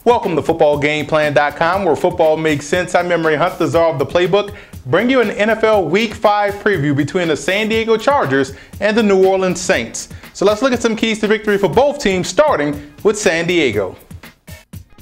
Welcome to footballgameplan.com, where football makes sense. I'm Memory Hunt, the czar of the playbook, bring you an NFL Week 5 preview between the San Diego Chargers and the New Orleans Saints. So let's look at some keys to victory for both teams, starting with San Diego.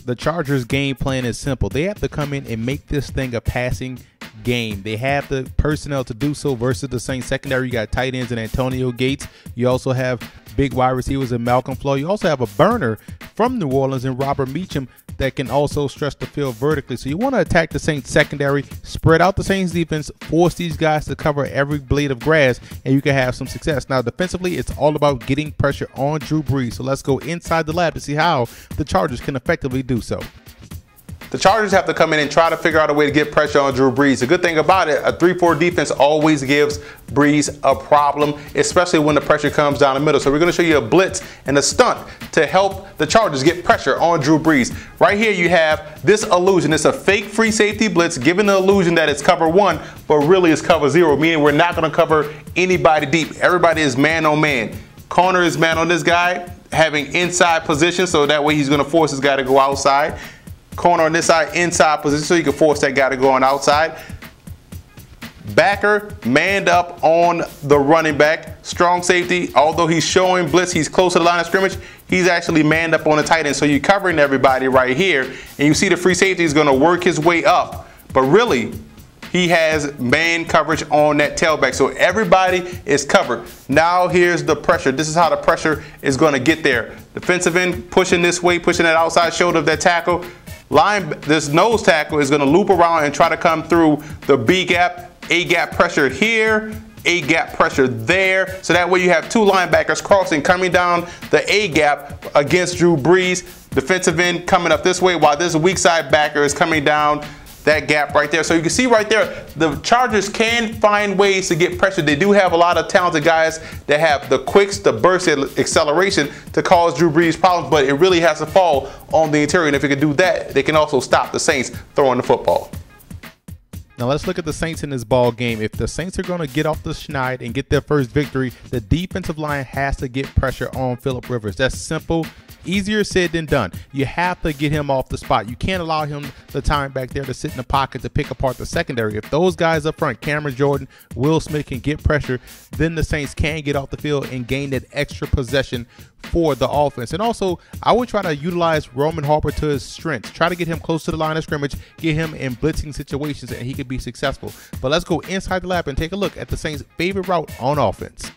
The Chargers' game plan is simple. They have to come in and make this thing a passing game. They have the personnel to do so versus the Saints secondary. You got tight ends in Antonio Gates. You also have big wide receivers in Malcolm Flow. You also have a burner from New Orleans and Robert Meacham that can also stretch the field vertically. So you want to attack the Saints secondary, spread out the Saints defense, force these guys to cover every blade of grass, and you can have some success. Now, defensively, it's all about getting pressure on Drew Brees. So let's go inside the lab to see how the Chargers can effectively do so. The Chargers have to come in and try to figure out a way to get pressure on Drew Brees. The good thing about it, a 3-4 defense always gives Brees a problem, especially when the pressure comes down the middle. So we're going to show you a blitz and a stunt to help the Chargers get pressure on Drew Brees. Right here you have this illusion. It's a fake free safety blitz, giving the illusion that it's cover 1, but really it's cover 0, meaning we're not going to cover anybody deep. Everybody is man on man. Corner is man on this guy, having inside position, so that way he's going to force this guy to go outside. Corner on this side, inside position, so you can force that guy to go on outside. Backer manned up on the running back. Strong safety, although he's showing blitz, he's close to the line of scrimmage, he's actually manned up on the tight end. So you're covering everybody right here, and you see the free safety is going to work his way up. But really, he has man coverage on that tailback, so everybody is covered. Now here's the pressure. This is how the pressure is going to get there. Defensive end pushing this way, pushing that outside shoulder of that tackle. This nose tackle is going to loop around and try to come through the B gap, A gap pressure here, A gap pressure there. So that way you have two linebackers crossing, coming down the A gap against Drew Brees. Defensive end coming up this way while this weak side backer is coming down that gap right there. So you can see right there, the Chargers can find ways to get pressure. They do have a lot of talented guys that have the quicks, the burst, acceleration to cause Drew Brees problems, but it really has to fall on the interior. And if they can do that, they can also stop the Saints throwing the football. Now let's look at the Saints in this ball game. If the Saints are going to get off the schneid and get their first victory, the defensive line has to get pressure on Phillip Rivers. That's simple. Easier said than done. You have to get him off the spot. You can't allow him the time back there to sit in the pocket to pick apart the secondary. If those guys up front, Cameron Jordan, Will Smith, can get pressure, then the Saints can get off the field and gain that extra possession for the offense. And also, I would try to utilize Roman Harper to his strengths. Try to get him close to the line of scrimmage, get him in blitzing situations, and he could be successful. But let's go inside the lab and take a look at the Saints' favorite route on offense.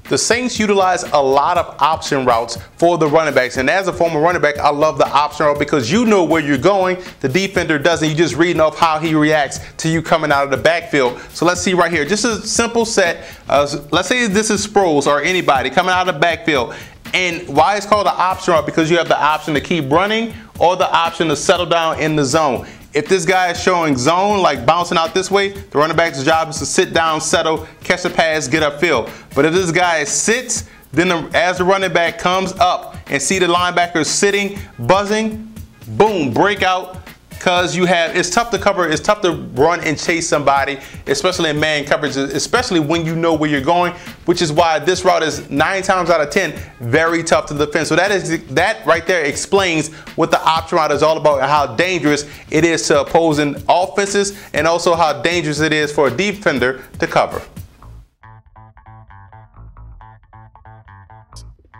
The Saints utilize a lot of option routes for the running backs. And as a former running back, I love the option route because you know where you're going. The defender doesn't. You're just reading off how he reacts to you coming out of the backfield. So let's see right here. Just a simple set. Let's say this is Sproles or anybody coming out of the backfield. And why it's called an option route? Because you have the option to keep running or the option to settle down in the zone. If this guy is showing zone, like bouncing out this way, the running back's job is to sit down, settle, catch the pass, get upfield. But if this guy sits, then as the running back comes up and see the linebacker sitting, buzzing, boom, breakout. Because it's tough to cover, it's tough to run and chase somebody, especially in man coverage, especially when you know where you're going, which is why this route is 9 times out of 10 very tough to defend. So that right there explains what the option route is all about and how dangerous it is to opposing offenses, and also how dangerous it is for a defender to cover.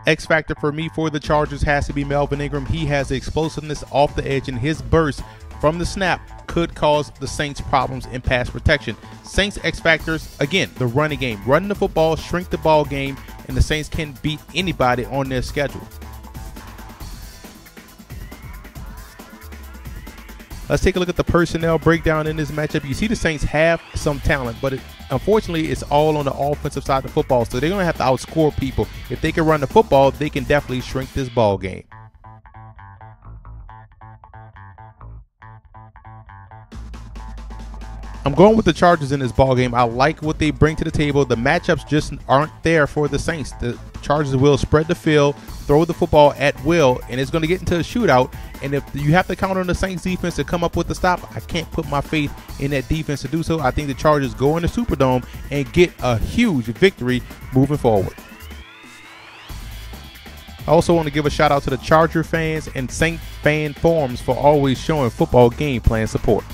X factor for me for the Chargers has to be Melvin Ingram. He has the explosiveness off the edge, and his burst from the snap could cause the Saints problems in pass protection. Saints X factors, again, the running game. Running the football, shrink the ball game, and the Saints can beat anybody on their schedule. Let's take a look at the personnel breakdown in this matchup. You see the Saints have some talent, but unfortunately, it's all on the offensive side of the football, so they're going to have to outscore people. If they can run the football, they can definitely shrink this ball game. I'm going with the Chargers in this ball game. I like what they bring to the table. The matchups just aren't there for the Saints. The Chargers will spread the field, throw the football at will, and it's going to get into a shootout. And if you have to count on the Saints defense to come up with the stop, I can't put my faith in that defense to do so. I think the Chargers go in the Superdome and get a huge victory moving forward. also want to give a shout out to the Charger fans and Saint fan forums for always showing football game plan support.